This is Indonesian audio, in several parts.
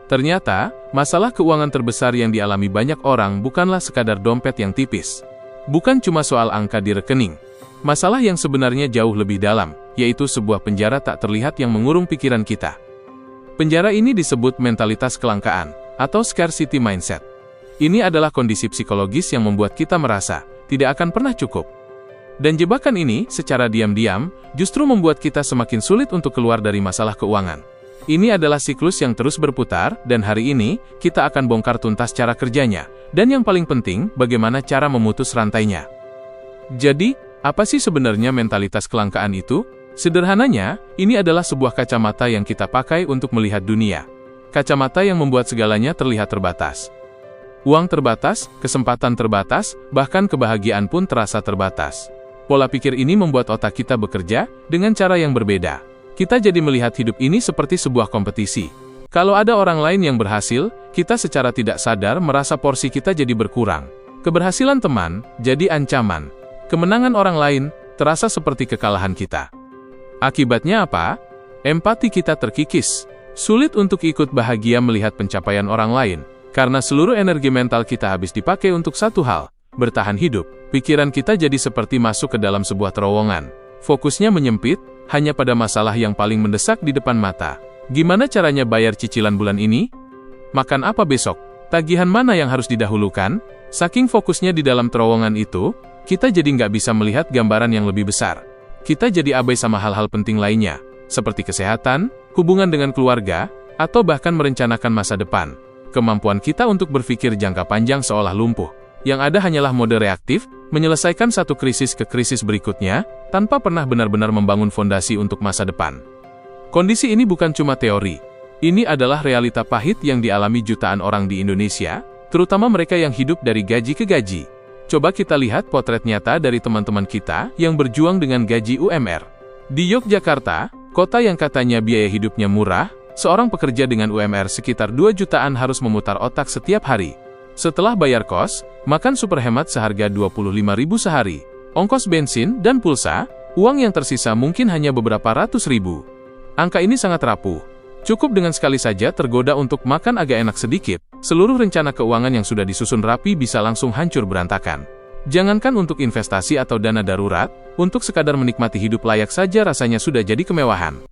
Ternyata, masalah keuangan terbesar yang dialami banyak orang bukanlah sekadar dompet yang tipis. Bukan cuma soal angka di rekening. Masalah yang sebenarnya jauh lebih dalam, yaitu sebuah penjara tak terlihat yang mengurung pikiran kita. Penjara ini disebut mentalitas kelangkaan, atau scarcity mindset. Ini adalah kondisi psikologis yang membuat kita merasa tidak akan pernah cukup. Dan jebakan ini, secara diam-diam, justru membuat kita semakin sulit untuk keluar dari masalah keuangan. Ini adalah siklus yang terus berputar, dan hari ini, kita akan bongkar tuntas cara kerjanya, dan yang paling penting, bagaimana cara memutus rantainya. Jadi, apa sih sebenarnya mentalitas kelangkaan itu? Sederhananya, ini adalah sebuah kacamata yang kita pakai untuk melihat dunia. Kacamata yang membuat segalanya terlihat terbatas. Uang terbatas, kesempatan terbatas, bahkan kebahagiaan pun terasa terbatas. Pola pikir ini membuat otak kita bekerja dengan cara yang berbeda. Kita jadi melihat hidup ini seperti sebuah kompetisi. Kalau ada orang lain yang berhasil, kita secara tidak sadar merasa porsi kita jadi berkurang. Keberhasilan teman jadi ancaman. Kemenangan orang lain terasa seperti kekalahan kita. Akibatnya apa? Empati kita terkikis. Sulit untuk ikut bahagia melihat pencapaian orang lain, karena seluruh energi mental kita habis dipakai untuk satu hal, bertahan hidup. Pikiran kita jadi seperti masuk ke dalam sebuah terowongan. Fokusnya menyempit, hanya pada masalah yang paling mendesak di depan mata. Gimana caranya bayar cicilan bulan ini? Makan apa besok? Tagihan mana yang harus didahulukan? Saking fokusnya di dalam terowongan itu, kita jadi nggak bisa melihat gambaran yang lebih besar. Kita jadi abai sama hal-hal penting lainnya, seperti kesehatan, hubungan dengan keluarga, atau bahkan merencanakan masa depan. Kemampuan kita untuk berpikir jangka panjang seolah lumpuh. Yang ada hanyalah mode reaktif, menyelesaikan satu krisis ke krisis berikutnya, tanpa pernah benar-benar membangun fondasi untuk masa depan. Kondisi ini bukan cuma teori. Ini adalah realita pahit yang dialami jutaan orang di Indonesia, terutama mereka yang hidup dari gaji ke gaji. Coba kita lihat potret nyata dari teman-teman kita yang berjuang dengan gaji UMR. Di Yogyakarta, kota yang katanya biaya hidupnya murah, seorang pekerja dengan UMR sekitar 2 jutaan harus memutar otak setiap hari. Setelah bayar kos, makan super hemat seharga 25.000 sehari, ongkos bensin dan pulsa, uang yang tersisa mungkin hanya beberapa ratus ribu. Angka ini sangat rapuh. Cukup dengan sekali saja tergoda untuk makan agak enak sedikit, seluruh rencana keuangan yang sudah disusun rapi bisa langsung hancur berantakan. Jangankan untuk investasi atau dana darurat, untuk sekadar menikmati hidup layak saja rasanya sudah jadi kemewahan.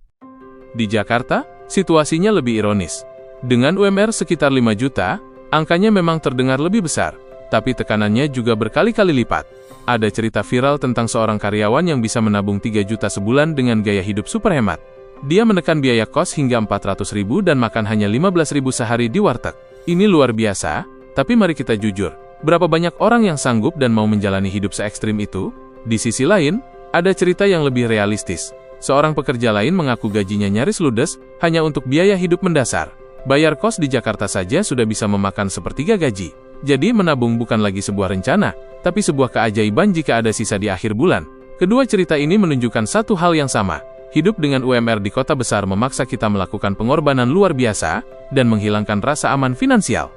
Di Jakarta, situasinya lebih ironis. Dengan UMR sekitar 5 juta, angkanya memang terdengar lebih besar, tapi tekanannya juga berkali-kali lipat. Ada cerita viral tentang seorang karyawan yang bisa menabung 3 juta sebulan dengan gaya hidup super hemat. Dia menekan biaya kos hingga 400.000 dan makan hanya 15.000 sehari di warteg. Ini luar biasa, tapi mari kita jujur, berapa banyak orang yang sanggup dan mau menjalani hidup se-ekstrim itu? Di sisi lain, ada cerita yang lebih realistis. Seorang pekerja lain mengaku gajinya nyaris ludes, hanya untuk biaya hidup mendasar. Bayar kos di Jakarta saja sudah bisa memakan sepertiga gaji. Jadi menabung bukan lagi sebuah rencana, tapi sebuah keajaiban jika ada sisa di akhir bulan. Kedua cerita ini menunjukkan satu hal yang sama. Hidup dengan UMR di kota besar memaksa kita melakukan pengorbanan luar biasa, dan menghilangkan rasa aman finansial.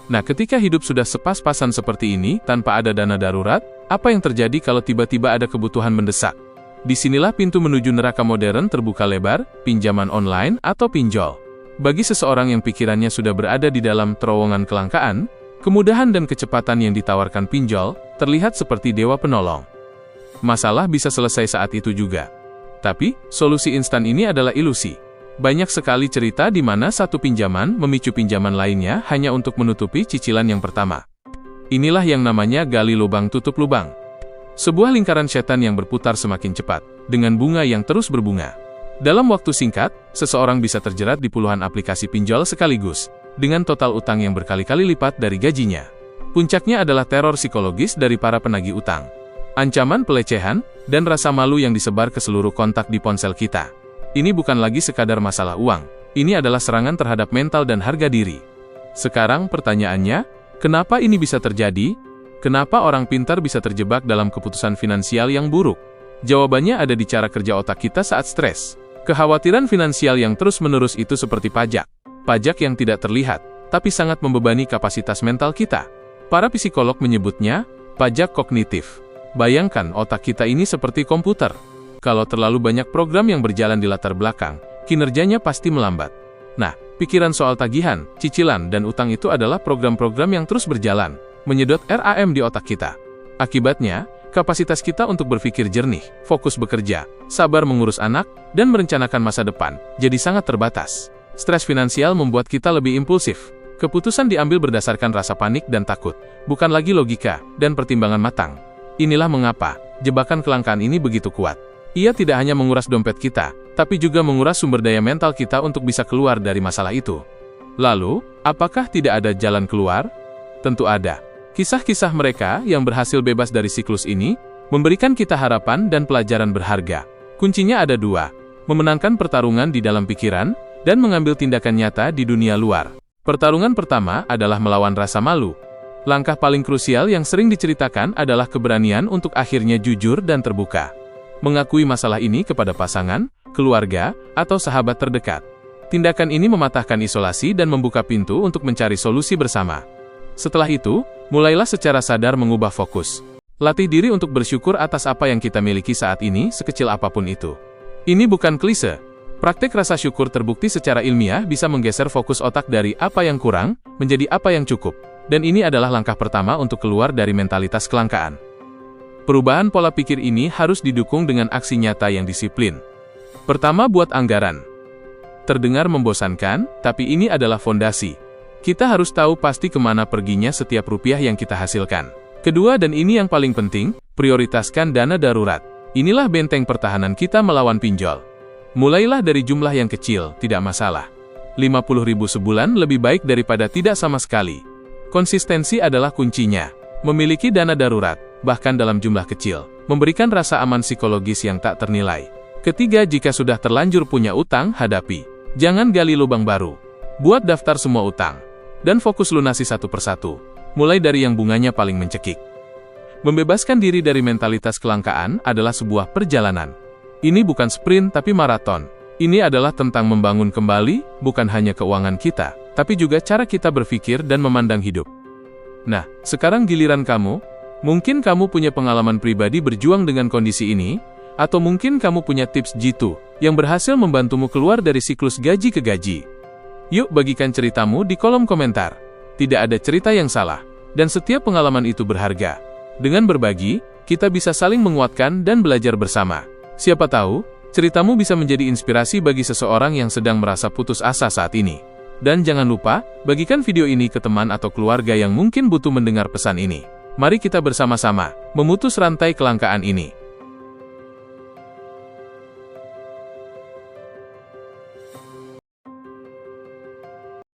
Nah, ketika hidup sudah sepas-pasan seperti ini, tanpa ada dana darurat, apa yang terjadi kalau tiba-tiba ada kebutuhan mendesak? Disinilah pintu menuju neraka modern terbuka lebar, pinjaman online atau pinjol. Bagi seseorang yang pikirannya sudah berada di dalam terowongan kelangkaan, kemudahan dan kecepatan yang ditawarkan pinjol, terlihat seperti dewa penolong. Masalah bisa selesai saat itu juga. Tapi, solusi instan ini adalah ilusi. Banyak sekali cerita di mana satu pinjaman memicu pinjaman lainnya hanya untuk menutupi cicilan yang pertama. Inilah yang namanya gali lubang tutup lubang. Sebuah lingkaran setan yang berputar semakin cepat, dengan bunga yang terus berbunga. Dalam waktu singkat, seseorang bisa terjerat di puluhan aplikasi pinjol sekaligus, dengan total utang yang berkali-kali lipat dari gajinya. Puncaknya adalah teror psikologis dari para penagih utang. Ancaman pelecehan, dan rasa malu yang disebar ke seluruh kontak di ponsel kita. Ini bukan lagi sekadar masalah uang, ini adalah serangan terhadap mental dan harga diri. Sekarang pertanyaannya, kenapa ini bisa terjadi? Kenapa orang pintar bisa terjebak dalam keputusan finansial yang buruk? Jawabannya ada di cara kerja otak kita saat stres. Kekhawatiran finansial yang terus-menerus itu seperti pajak. Pajak yang tidak terlihat, tapi sangat membebani kapasitas mental kita. Para psikolog menyebutnya pajak kognitif. Bayangkan otak kita ini seperti komputer. Kalau terlalu banyak program yang berjalan di latar belakang, kinerjanya pasti melambat. Nah, Pikiran soal tagihan, cicilan, dan utang itu adalah program-program yang terus berjalan, menyedot RAM di otak kita. Akibatnya, kapasitas kita untuk berpikir jernih, fokus bekerja, sabar mengurus anak, dan merencanakan masa depan, jadi sangat terbatas. Stres finansial membuat kita lebih impulsif. Keputusan diambil berdasarkan rasa panik dan takut, bukan lagi logika dan pertimbangan matang. Inilah mengapa jebakan kelangkaan ini begitu kuat. Ia tidak hanya menguras dompet kita, tapi juga menguras sumber daya mental kita untuk bisa keluar dari masalah itu. Lalu, apakah tidak ada jalan keluar? Tentu ada. Kisah-kisah mereka yang berhasil bebas dari siklus ini, memberikan kita harapan dan pelajaran berharga. Kuncinya ada dua, memenangkan pertarungan di dalam pikiran, dan mengambil tindakan nyata di dunia luar. Pertarungan pertama adalah melawan rasa malu. Langkah paling krusial yang sering diceritakan adalah keberanian untuk akhirnya jujur dan terbuka. Mengakui masalah ini kepada pasangan, keluarga, atau sahabat terdekat. Tindakan ini mematahkan isolasi dan membuka pintu untuk mencari solusi bersama. Setelah itu, mulailah secara sadar mengubah fokus. Latih diri untuk bersyukur atas apa yang kita miliki saat ini, sekecil apapun itu. Ini bukan klise. Praktek rasa syukur terbukti secara ilmiah bisa menggeser fokus otak dari apa yang kurang, menjadi apa yang cukup. Dan ini adalah langkah pertama untuk keluar dari mentalitas kelangkaan. Perubahan pola pikir ini harus didukung dengan aksi nyata yang disiplin. Pertama, buat anggaran. Terdengar membosankan, tapi ini adalah fondasi. Kita harus tahu pasti kemana perginya setiap rupiah yang kita hasilkan. Kedua, dan ini yang paling penting, prioritaskan dana darurat. Inilah benteng pertahanan kita melawan pinjol. Mulailah dari jumlah yang kecil, tidak masalah. 50.000 sebulan lebih baik daripada tidak sama sekali. Konsistensi adalah kuncinya. Memiliki dana darurat, bahkan dalam jumlah kecil, memberikan rasa aman psikologis yang tak ternilai. Ketiga, jika sudah terlanjur punya utang, hadapi. Jangan gali lubang baru. Buat daftar semua utang. Dan fokus lunasi satu persatu. Mulai dari yang bunganya paling mencekik. Membebaskan diri dari mentalitas kelangkaan adalah sebuah perjalanan. Ini bukan sprint tapi maraton. Ini adalah tentang membangun kembali, bukan hanya keuangan kita, tapi juga cara kita berpikir dan memandang hidup. Nah, sekarang giliran kamu. Mungkin kamu punya pengalaman pribadi berjuang dengan kondisi ini, atau mungkin kamu punya tips jitu yang berhasil membantumu keluar dari siklus gaji ke gaji. Yuk bagikan ceritamu di kolom komentar. Tidak ada cerita yang salah, dan setiap pengalaman itu berharga. Dengan berbagi, kita bisa saling menguatkan dan belajar bersama. Siapa tahu, ceritamu bisa menjadi inspirasi bagi seseorang yang sedang merasa putus asa saat ini. Dan jangan lupa, bagikan video ini ke teman atau keluarga yang mungkin butuh mendengar pesan ini. Mari kita bersama-sama memutus rantai kelangkaan ini.